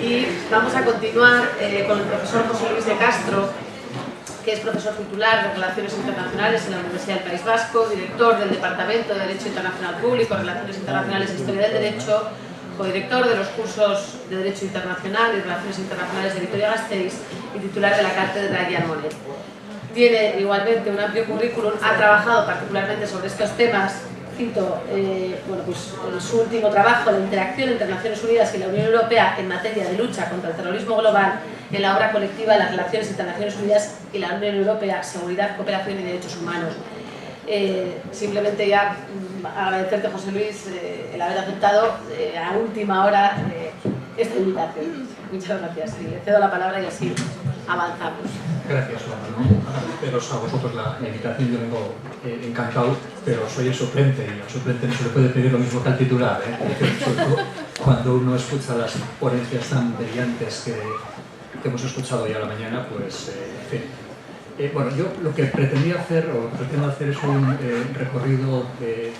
Y vamos a continuar con el profesor José Luis de Castro, que es profesor titular de Relaciones Internacionales en la Universidad del País Vasco, director del Departamento de Derecho Internacional Público, Relaciones Internacionales e Historia del Derecho, codirector de los cursos de Derecho Internacional y Relaciones Internacionales de Vitoria-Gasteiz y titular de la cátedra Jean Monnet. Tiene igualmente un amplio currículum, ha trabajado particularmente sobre estos temas. Cito en su último trabajo, la interacción entre Naciones Unidas y la Unión Europea en materia de lucha contra el terrorismo global, en la obra colectiva de las relaciones entre Naciones Unidas y la Unión Europea, seguridad, cooperación y derechos humanos. Simplemente ya agradecerte, José Luis, el haber aceptado a última hora esta invitación. Muchas gracias. Y le cedo la palabra y así avanzamos. Gracias, Juan. Agradeceros a vosotros la invitación. Yo vengo encantado, pero soy el suplente y al suplente no se le puede pedir lo mismo que al titular. Cuando uno escucha las ponencias tan brillantes que hemos escuchado ya a la mañana, pues, en fin. Bueno, yo lo que pretendía hacer, o lo que pretendo hacer, es un recorrido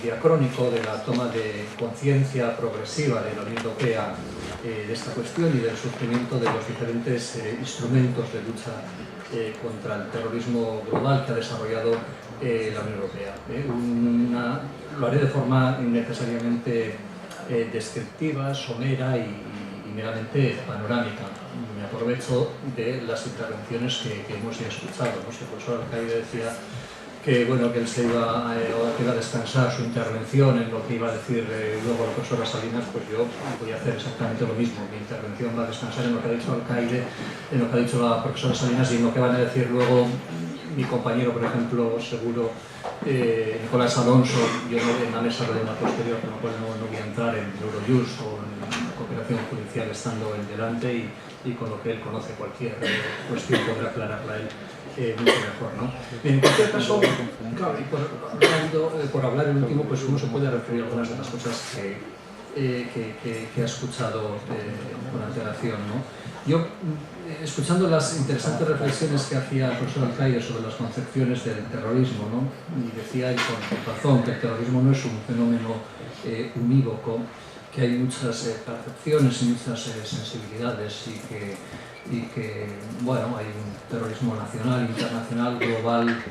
diacrónico de la toma de conciencia progresiva de la Unión Europea de esta cuestión y del surgimiento de los diferentes instrumentos de lucha contra el terrorismo global que ha desarrollado la Unión Europea. Lo haré de forma innecesariamente descriptiva, somera y meramente panorámica. Me aprovecho de las intervenciones que hemos ya escuchado. El profesor Alcaide decía que, bueno, que él se iba a descansar su intervención en lo que iba a decir luego la profesora Salinas. Pues yo voy a hacer exactamente lo mismo. Mi intervención va a descansar en lo que ha dicho Alcaide, en lo que ha dicho la profesora Salinas y en lo que van a decir luego mi compañero, por ejemplo, seguro, Nicolás Alonso. Yo en la mesa de una posterior, con lo cual no voy a entrar en Eurojust o en cooperación judicial estando en delante y con lo que él conoce cualquier cuestión podrá aclararla él mucho mejor, ¿no? En cualquier caso, claro, y por hablar el último, pues uno se puede referir a algunas de las cosas que ha escuchado con antelación, ¿no? Yo, escuchando las interesantes reflexiones que hacía el profesor Alcaide sobre las concepciones del terrorismo, ¿no? Y decía él con razón que el terrorismo no es un fenómeno unívoco, que hay muchas percepciones y muchas sensibilidades y que, bueno, hay un terrorismo nacional, internacional, global,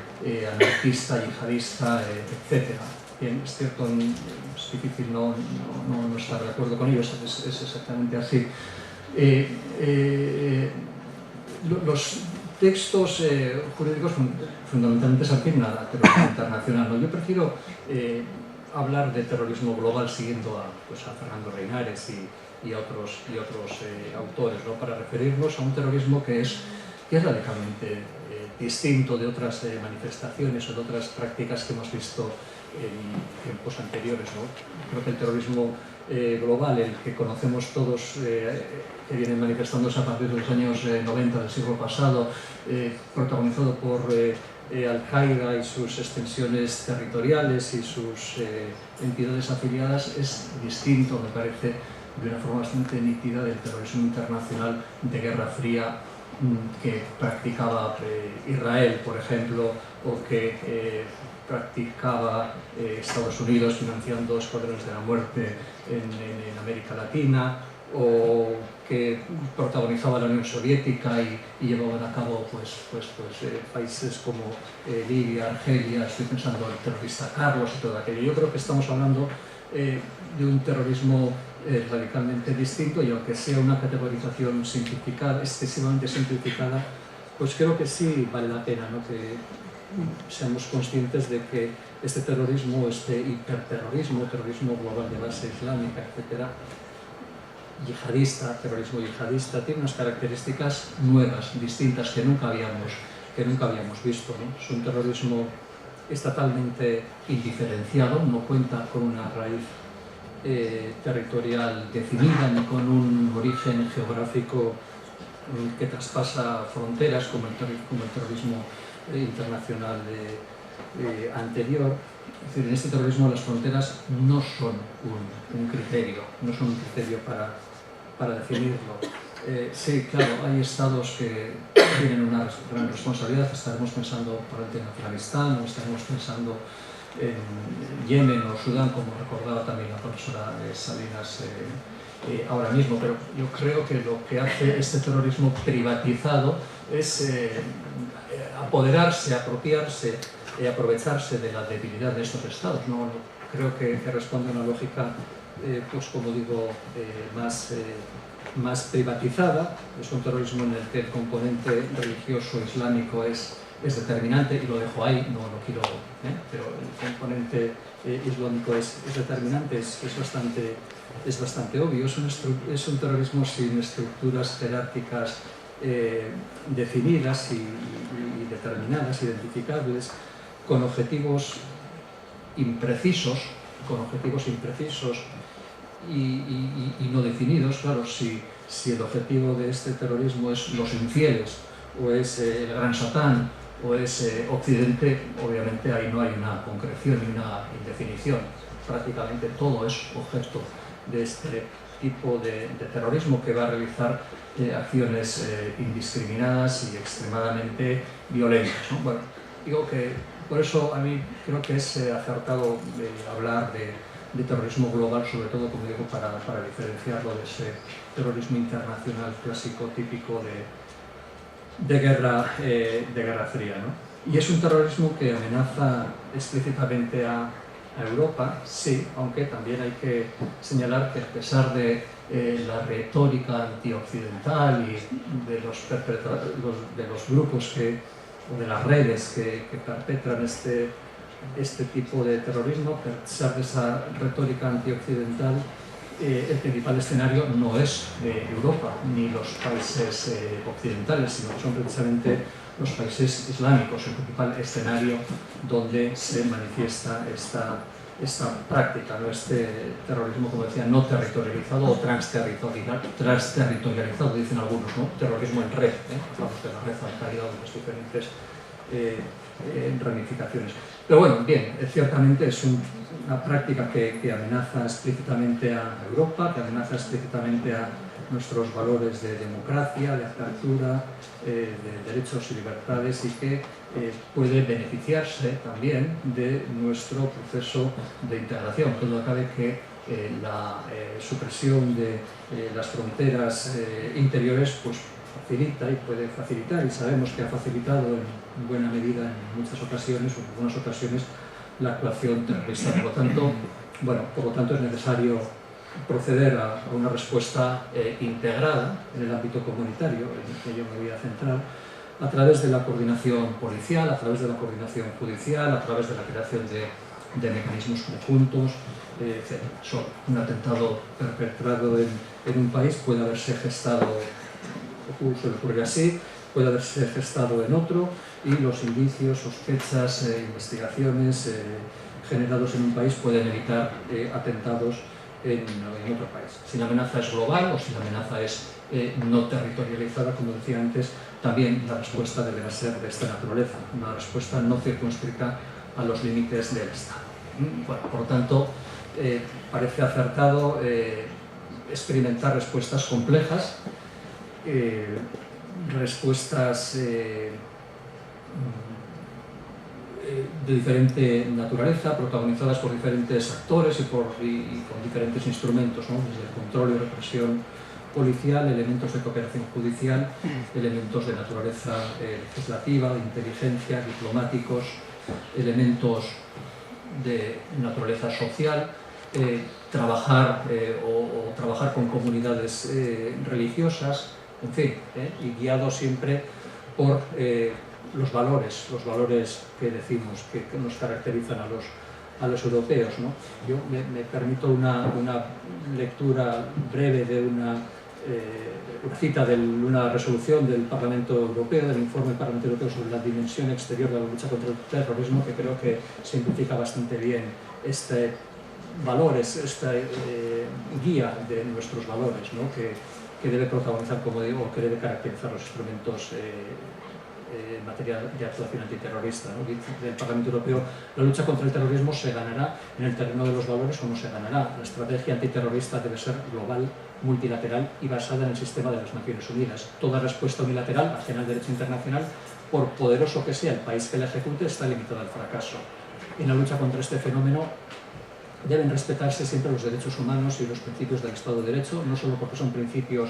anarquista, yihadista, etc. Bien, es cierto, es difícil no estar de acuerdo con ello, es exactamente así. Los textos jurídicos fundamentalmente se aplican al terrorismo internacional, ¿no? Yo prefiero hablar de terrorismo global siguiendo a Fernando Reinares y a otros autores, ¿no? Para referirnos a un terrorismo que es radicalmente distinto de otras manifestaciones o de otras prácticas que hemos visto en tiempos anteriores, ¿no? Creo que el terrorismo global, el que conocemos todos, que viene manifestándose a partir de los años 90 del siglo pasado, protagonizado por Al-Qaeda y sus extensiones territoriales y sus entidades afiliadas, es distinto, me parece, de una forma bastante nítida del terrorismo internacional de Guerra Fría que practicaba Israel, por ejemplo, o que practicaba Estados Unidos financiando escuadrones de la muerte en América Latina, o que protagonizaba la Unión Soviética y llevaban a cabo países como Libia, Argelia. Estoy pensando en el terrorista Carlos y todo aquello. Yo creo que estamos hablando de un terrorismo radicalmente distinto, y aunque sea una categorización simplificada, excesivamente simplificada, pues creo que sí vale la pena, ¿no? Que seamos conscientes de que este terrorismo, este hiperterrorismo, terrorismo global de base islámica, etcétera, yihadista, terrorismo yihadista, tiene unas características nuevas, distintas, que nunca habíamos visto, ¿no? Es un terrorismo estatalmente indiferenciado, no cuenta con una raíz territorial definida ni con un origen geográfico que traspasa fronteras como el terrorismo internacional anterior. Es decir, en este terrorismo las fronteras no son un criterio, para definirlo. Sí, claro, hay estados que tienen una gran responsabilidad. Estaremos pensando probablemente en Afganistán, o estaremos pensando en Yemen o Sudán, como recordaba también la profesora Salinas ahora mismo, pero yo creo que lo que hace este terrorismo privatizado es apoderarse, apropiarse y aprovecharse de la debilidad de estos estados. No creo que responde a una lógica, pues como digo, más privatizada. Es un terrorismo en el que el componente religioso islámico es determinante, y lo dejo ahí, no lo quiero, pero el componente islámico es determinante, es bastante obvio. Es un terrorismo sin estructuras jerárquicas definidas y determinadas, identificables, con objetivos imprecisos y no definidos. Claro, si el objetivo de este terrorismo es los infieles, o es el gran Satán, o es Occidente, obviamente ahí no hay una concreción ni una indefinición. Prácticamente todo es objeto de este tipo de terrorismo, que va a realizar acciones indiscriminadas y extremadamente violentas, ¿no? Bueno, digo que por eso a mí creo que es acertado hablar de terrorismo global, sobre todo, como digo, para diferenciarlo de ese terrorismo internacional clásico típico de guerra fría, ¿no? Y es un terrorismo que amenaza explícitamente a Europa, sí, aunque también hay que señalar que, a pesar de la retórica antioccidental y de los grupos o de las redes que perpetran este tipo de terrorismo, a pesar de esa retórica antioccidental, el principal escenario no es Europa ni los países occidentales, sino que son precisamente los países islámicos, el principal escenario donde se manifiesta esta práctica, ¿no? Este terrorismo, como decía, no territorializado o transterritorializado, dicen algunos, ¿no? Terrorismo en red, hablamos de la red Al-Qaeda, de las diferentes ramificaciones. Pero bueno, bien, ciertamente es una práctica que amenaza explícitamente a Europa, que amenaza explícitamente a nuestros valores de democracia, de apertura, de derechos y libertades, y que puede beneficiarse también de nuestro proceso de integración. Todo cabe que la supresión de las fronteras interiores pues facilita y puede facilitar, y sabemos que ha facilitado en buena medida en muchas ocasiones, o en algunas ocasiones, la actuación terrorista. Por lo tanto es necesario proceder a una respuesta integrada en el ámbito comunitario, en el que yo me voy a centrar, a través de la coordinación policial, a través de la coordinación judicial, a través de la creación de mecanismos conjuntos, etc. Un atentado perpetrado en un país puede haberse gestado, suele ocurrir así, puede haberse gestado en otro, y los indicios, sospechas, investigaciones generados en un país pueden evitar atentados en otro país. Si la amenaza es global o si la amenaza es no territorializada, como decía antes, también la respuesta deberá ser de esta naturaleza, una respuesta no circunscrita a los límites del Estado. Bueno, por lo tanto, parece acertado experimentar respuestas complejas, respuestas de diferente naturaleza, protagonizadas por diferentes actores y con diferentes instrumentos, ¿no? Desde el control y represión policial, elementos de cooperación judicial, elementos de naturaleza legislativa, de inteligencia, diplomáticos, elementos de naturaleza social, trabajar con comunidades religiosas, en fin, y guiado siempre por los valores que decimos que nos caracterizan a los europeos, ¿no? Yo me permito una lectura breve de una cita de una resolución del Parlamento Europeo, del informe del Parlamento Europeo sobre la dimensión exterior de la lucha contra el terrorismo, que creo que simplifica bastante bien este valores, esta guía de nuestros valores, ¿no? que debe protagonizar, como digo, que debe caracterizar los instrumentos en materia de actuación antiterrorista, ¿no? Del Parlamento Europeo: la lucha contra el terrorismo se ganará en el terreno de los valores o no se ganará. La estrategia antiterrorista debe ser global, multilateral y basada en el sistema de las Naciones Unidas. Toda respuesta unilateral, ajena al derecho internacional, por poderoso que sea el país que la ejecute, está limitada al fracaso. En la lucha contra este fenómeno deben respetarse siempre los derechos humanos y los principios del Estado de Derecho, no solo porque son principios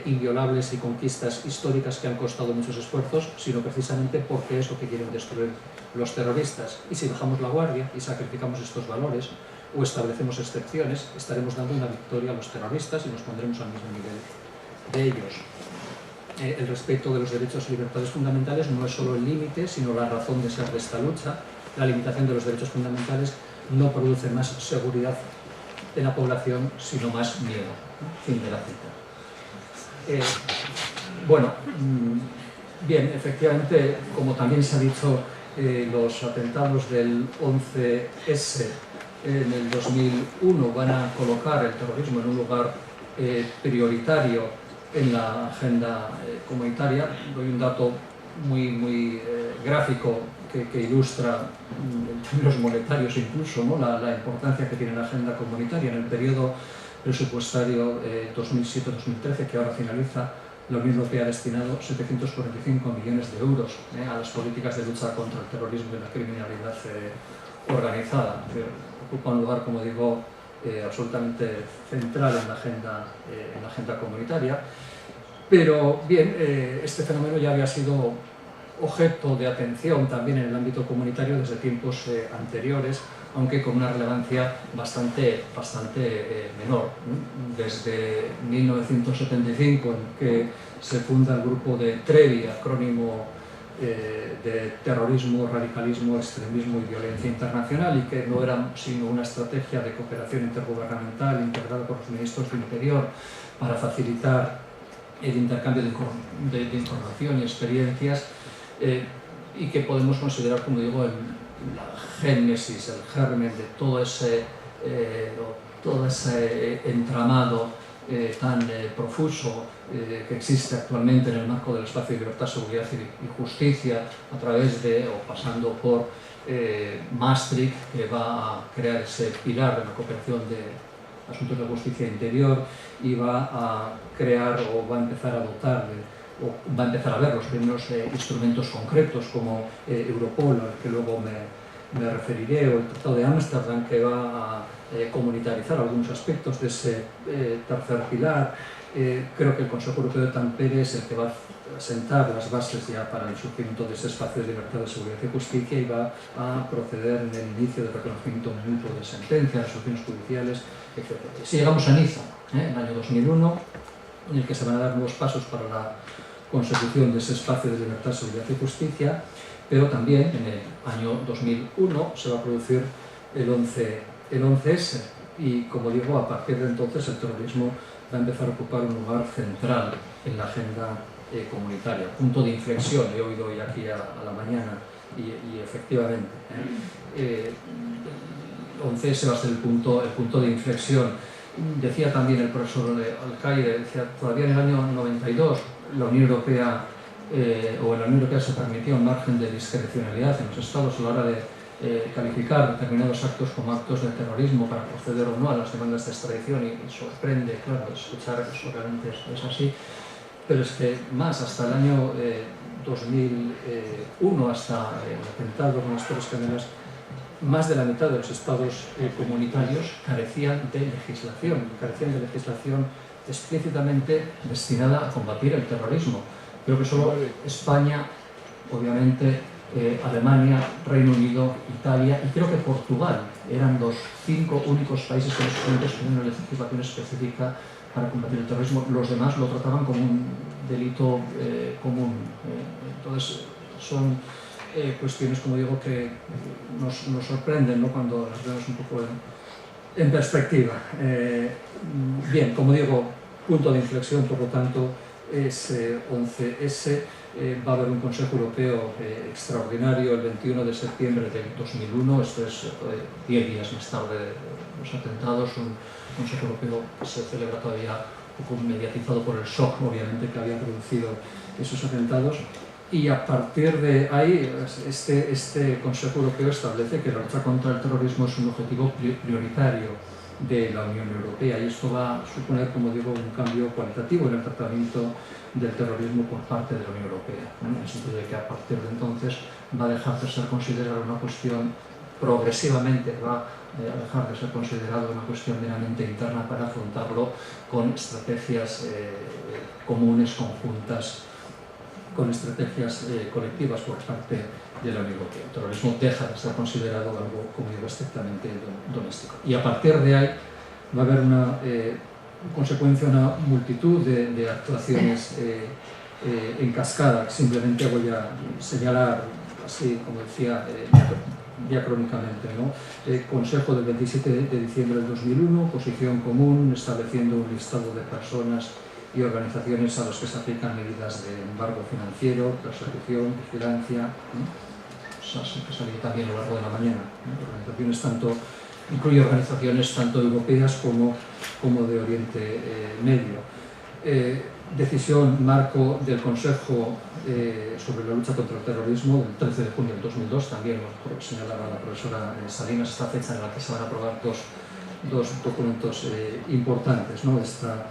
inviolables y conquistas históricas que han costado muchos esfuerzos, sino precisamente porque es lo que quieren destruir los terroristas. Y si bajamos la guardia y sacrificamos estos valores o establecemos excepciones, estaremos dando una victoria a los terroristas y nos pondremos al mismo nivel de ellos. El respeto de los derechos y libertades fundamentales no es solo el límite, sino la razón de ser de esta lucha. La limitación de los derechos fundamentales no produce más seguridad en la población, sino más miedo. Fin de la cita. Bueno, bien, efectivamente, como también se ha dicho, los atentados del 11S en el 2001 van a colocar el terrorismo en un lugar prioritario en la agenda comunitaria. Doy un dato muy gráfico que ilustra en términos monetarios incluso, ¿no?, la importancia que tiene la agenda comunitaria. En el periodo presupuestario 2007-2013, que ahora finaliza, la Unión Europea ha destinado 745 millones de euros a las políticas de lucha contra el terrorismo y la criminalidad organizada. Ocupa un lugar, como digo, absolutamente central en la agenda comunitaria. Pero bien, este fenómeno ya había sido objeto de atención también en el ámbito comunitario desde tiempos anteriores, aunque con una relevancia bastante menor. Desde 1975, en que se funda el grupo de Trevi, acrónimo de terrorismo, radicalismo, extremismo y violencia internacional, y que no era sino una estrategia de cooperación intergubernamental integrada por los ministros del Interior para facilitar el intercambio de información y experiencias, y que podemos considerar, como digo, la génesis, el germen de todo ese entramado tan profuso que existe actualmente en el marco del espacio de libertad, seguridad y justicia, a través de, o pasando por Maastricht, que va a crear ese pilar de la cooperación de asuntos de justicia interior, y va a crear o va a empezar a dotar o va a empezar a ver los primeros instrumentos concretos como Europol, al que luego me referiré, o el Tratado de Ámsterdam, que va a comunitarizar algunos aspectos de ese tercer pilar. Creo que el Consejo Europeo de Tampere es el que va a sentar las bases ya para el surgimiento de ese espacio de libertad, de seguridad y justicia, y va a proceder en el inicio del reconocimiento mutuo de sentencias, resoluciones judiciales, etc. Si llegamos a Niza, en el año 2001, en el que se van a dar nuevos pasos para la consecución de ese espacio de libertad, seguridad y justicia, pero también en el año 2001 se va a producir el 11S, y, como digo, a partir de entonces el terrorismo va a empezar a ocupar un lugar central en la agenda comunitaria, punto de inflexión. He oído hoy aquí a la mañana y efectivamente el 11S va a ser el punto de inflexión. Decía también el profesor Alcaide, decía, todavía en el año 92 la Unión Europea en la Unión Europea se permitía un margen de discrecionalidad en los Estados a la hora de calificar determinados actos como actos de terrorismo para proceder o no a las demandas de extradición, y sorprende, claro, escuchar que eso realmente es así. Pero es que más, hasta el año 2001, hasta el atentado con las Torres Gemelas, más de la mitad de los estados comunitarios carecían de legislación explícitamente destinada a combatir el terrorismo. Creo que solo España, obviamente, Alemania, Reino Unido, Italia y creo que Portugal eran los 5 únicos países en los momentos que tenían una legislación específica para combatir el terrorismo. Los demás lo trataban como un delito común. Entonces, son cuestiones, como digo, que nos sorprenden, ¿no?, cuando las vemos un poco en perspectiva. Bien, como digo, punto de inflexión, por lo tanto, es 11S. Va a haber un Consejo Europeo extraordinario el 21 de septiembre del 2001, esto es 10 días más tarde de los atentados, un Consejo Europeo que se celebra todavía un poco mediatizado por el shock, obviamente, que habían producido esos atentados. Y a partir de ahí, este Consejo Europeo establece que la lucha contra el terrorismo es un objetivo prioritario de la Unión Europea, y esto va a suponer, como digo, un cambio cualitativo en el tratamiento del terrorismo por parte de la Unión Europea, en el sentido de que a partir de entonces va a dejar de ser considerada una cuestión progresivamente va a dejar de ser considerado una cuestión meramente interna para afrontarlo con estrategias comunes, conjuntas, con estrategias colectivas por parte de la Unión Europea. El terrorismo deja de ser considerado algo, como digo, estrictamente doméstico. Y a partir de ahí va a haber en consecuencia una multitud de actuaciones en cascada. Simplemente voy a señalar, así como decía, diacrónicamente, ¿no? Consejo del 27 de diciembre del 2001, posición común estableciendo un listado de personas y organizaciones a las que se aplican medidas de embargo financiero, persecución, vigilancia, que salió también a lo largo de la mañana. Incluye organizaciones tanto europeas como de Oriente Medio. Decisión marco del Consejo sobre la lucha contra el terrorismo del 13 de junio del 2002, también lo señalaba la profesora Salinas, esta fecha en la que se van a aprobar dos documentos importantes, ¿no? Esta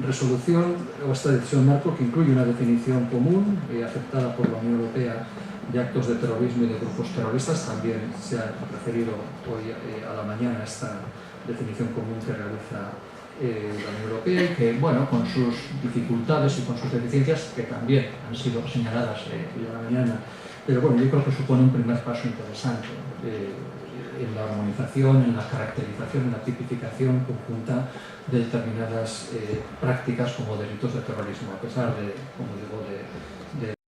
resolución o esta decisión marco, que incluye una definición común aceptada por la Unión Europea de actos de terrorismo y de grupos terroristas. También se ha referido hoy a la mañana esta definición común que realiza la Unión Europea y que, bueno, con sus dificultades y con sus deficiencias, que también han sido señaladas hoy a la mañana, pero bueno, yo creo que supone un primer paso interesante en la armonización, en la caracterización, en la tipificación conjunta de determinadas prácticas como delitos de terrorismo, a pesar de, como digo, de